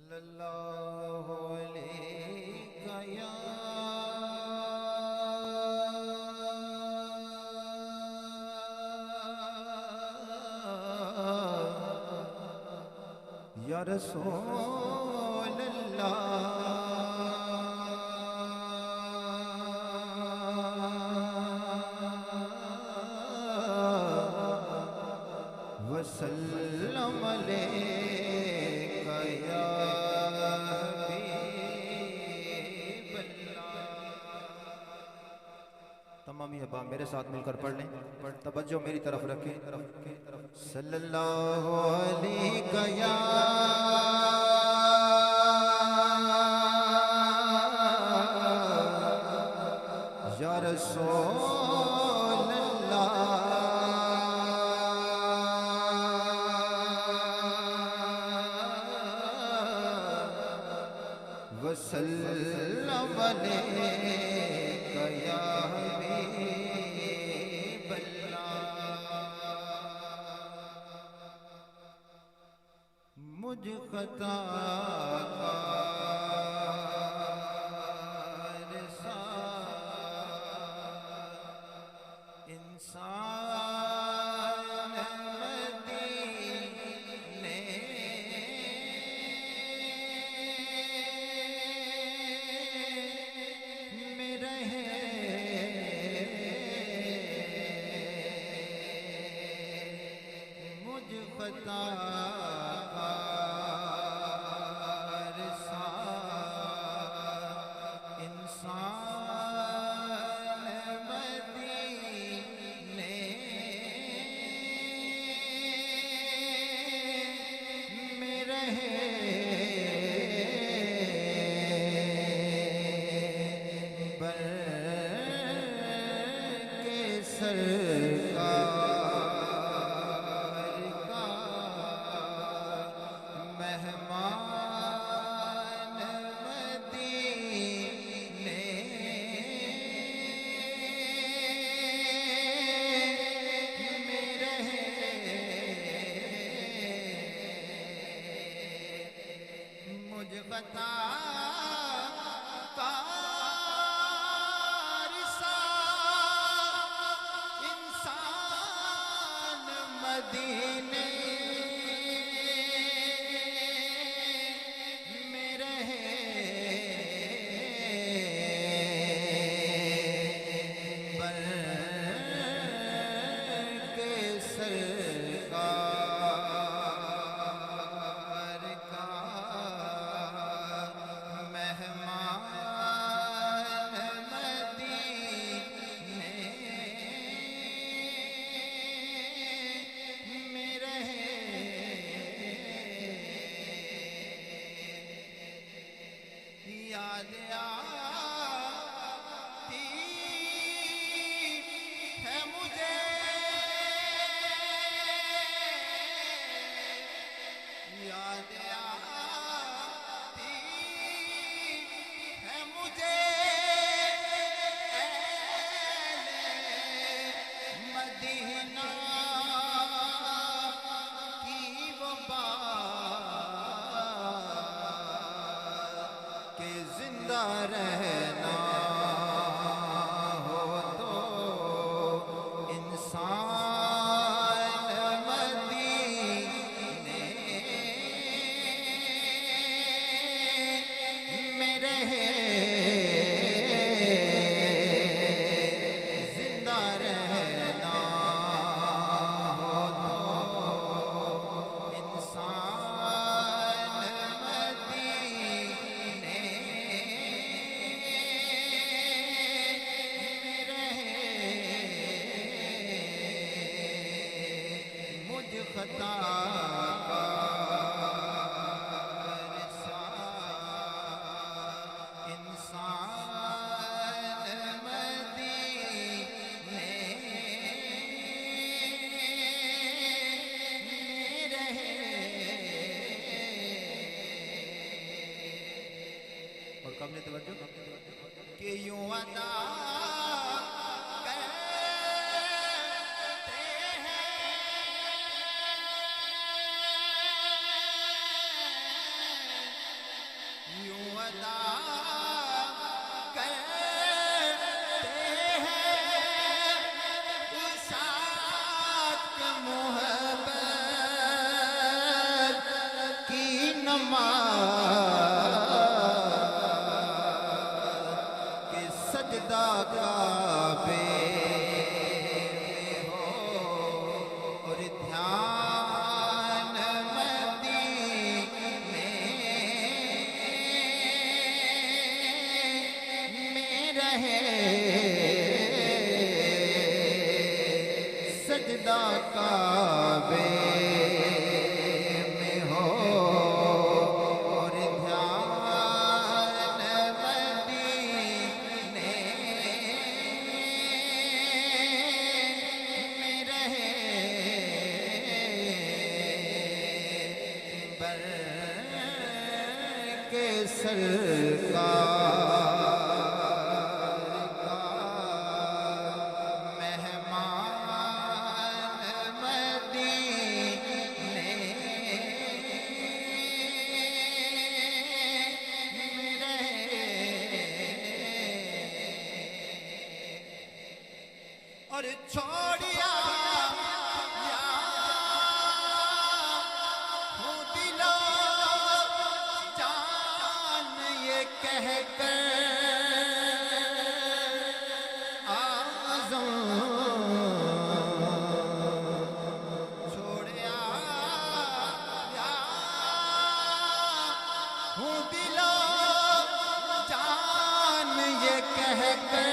सल्लल्लाहु अलैहि या रसूल अल्लाह वसल्लम अलैका या हबीब अल्लाह। तमामी अब्बा मेरे साथ मिलकर पढ़ लें। तवज्जो मेरी तरफ रखें। सल्लल्लाहु अलैका या रसूल अल्लाह वसल्लम अलैका या हबीब अल्लाह। मुझ खता इंसान मदीने में रहे मुझ खता सरकार का मेहमान मदीने में रहे मुझ बता मदीने में रहे बर के सरकार का मेहमान मदीने याद आती है मुझे याद आती है मुझे मदीना की वो बात के जिंदा रहना हो तो इंसान मदीने में रहे जिंदा रहना हो तो इंसान मदीने खता इंसान मदीने में रहे और कब ने तवज्जो कि यूं अदा नमाज के सजदा काबे में हो और ध्यान मदीने में रहे सजदा काबे में हो और ध्यान मदीने में रहे बर के सरकार और छोड़िया हूँ दिलो जान ये कह कर आज़म छोड़िया हूँ दिलो जान ये कह कर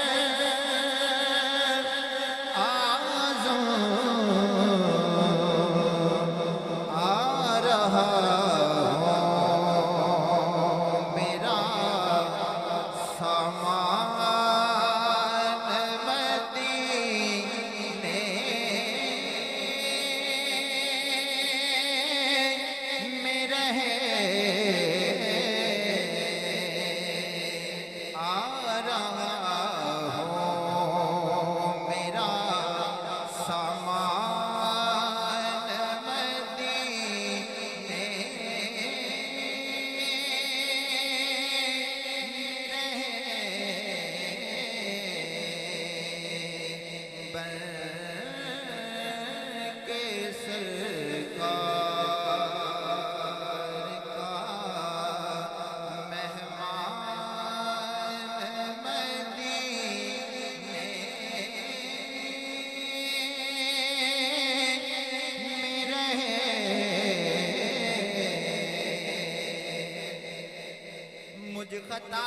मुझ खता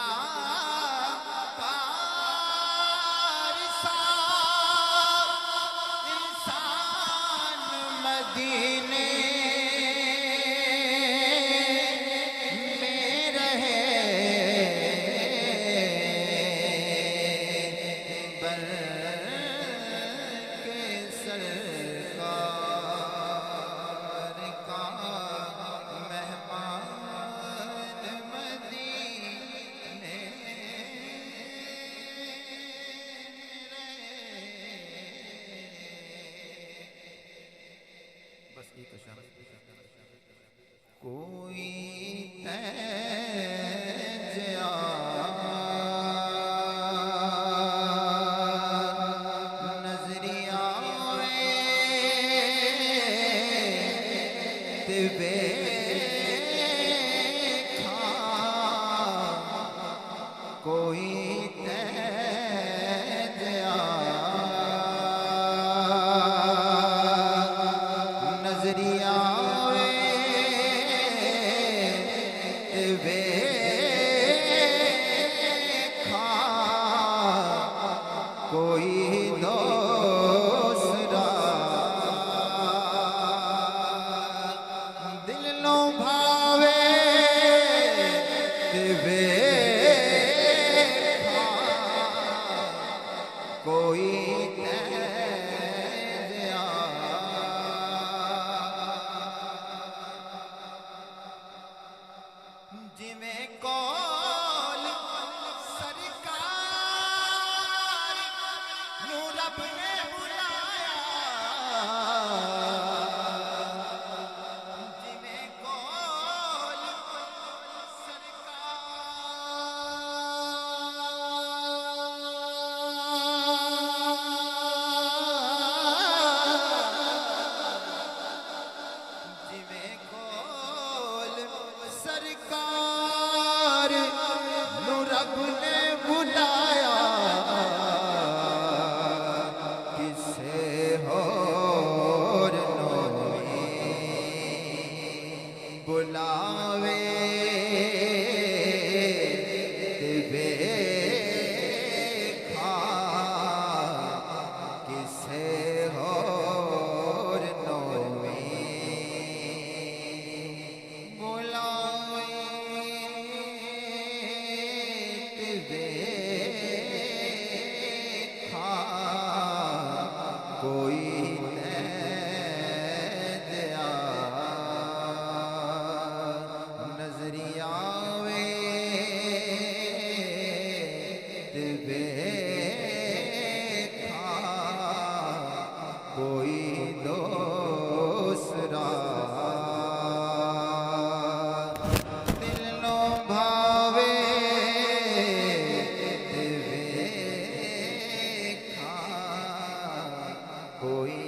कार सा इंसान मदीने में रहे बर के सरकार का मेहमान बस एक कोई तैजिया नजरिया तिबे कोई तैजिया नजरिया कोई दूसरा दिल नो रब ने बुलाया किसे होर नोवी बुलावे ते वेखा किसे होर नोवी बुलावे ते वेखा कोई नजरियावे ते वेखा कोई दूसरा दिल नो भावे ते वेखा कोई